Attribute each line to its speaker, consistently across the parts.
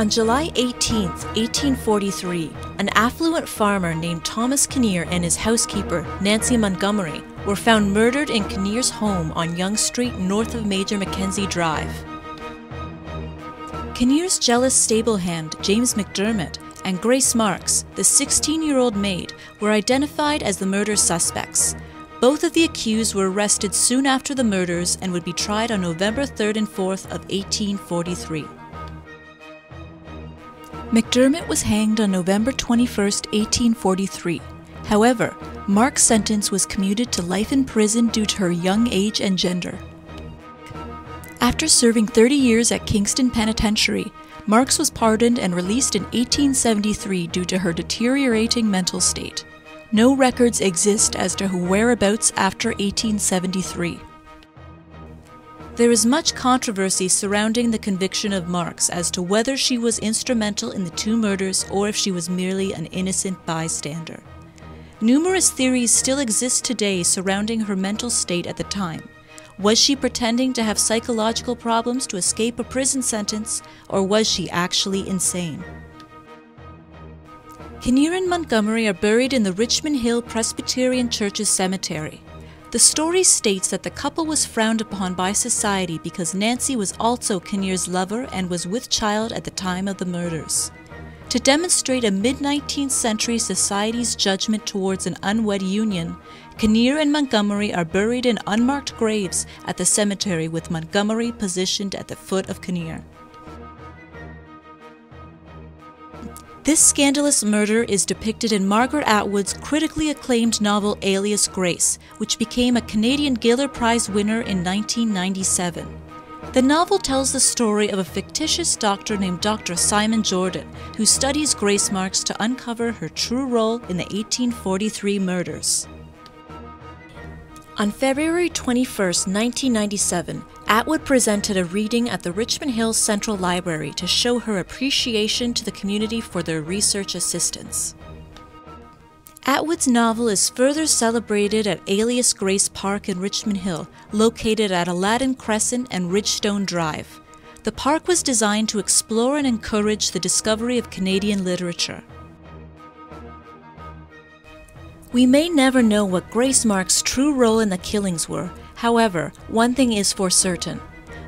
Speaker 1: On July 18, 1843, an affluent farmer named Thomas Kinnear and his housekeeper, Nancy Montgomery, were found murdered in Kinnear's home on Yonge Street north of Major Mackenzie Drive. Kinnear's jealous stable hand, James McDermott, and Grace Marks, the 16-year-old maid, were identified as the murder suspects. Both of the accused were arrested soon after the murders and would be tried on November 3rd and 4th of 1843. McDermott was hanged on November 21, 1843. However, Marks' sentence was commuted to life in prison due to her young age and gender. After serving 30 years at Kingston Penitentiary, Marks was pardoned and released in 1873 due to her deteriorating mental state. No records exist as to her whereabouts after 1873. There is much controversy surrounding the conviction of Marks as to whether she was instrumental in the two murders or if she was merely an innocent bystander. Numerous theories still exist today surrounding her mental state at the time. Was she pretending to have psychological problems to escape a prison sentence, or was she actually insane? Kinnear and Montgomery are buried in the Richmond Hill Presbyterian Church's cemetery. The story states that the couple was frowned upon by society because Nancy was also Kinnear's lover and was with child at the time of the murders. To demonstrate a mid-19th century society's judgment towards an unwed union, Kinnear and Montgomery are buried in unmarked graves at the cemetery, with Montgomery positioned at the foot of Kinnear. This scandalous murder is depicted in Margaret Atwood's critically acclaimed novel Alias Grace, which became a Canadian Giller Prize winner in 1997. The novel tells the story of a fictitious doctor named Dr. Simon Jordan, who studies Grace Marks to uncover her true role in the 1843 murders. On February 21, 1997, Atwood presented a reading at the Richmond Hill Central Library to show her appreciation to the community for their research assistance. Atwood's novel is further celebrated at Alias Grace Park in Richmond Hill, located at Aladdin Crescent and Ridgestone Drive. The park was designed to explore and encourage the discovery of Canadian literature. We may never know what Grace Marks' true role in the killings were. However, one thing is for certain.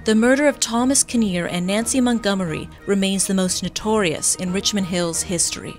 Speaker 1: The murder of Thomas Kinnear and Nancy Montgomery remains the most notorious in Richmond Hill's history.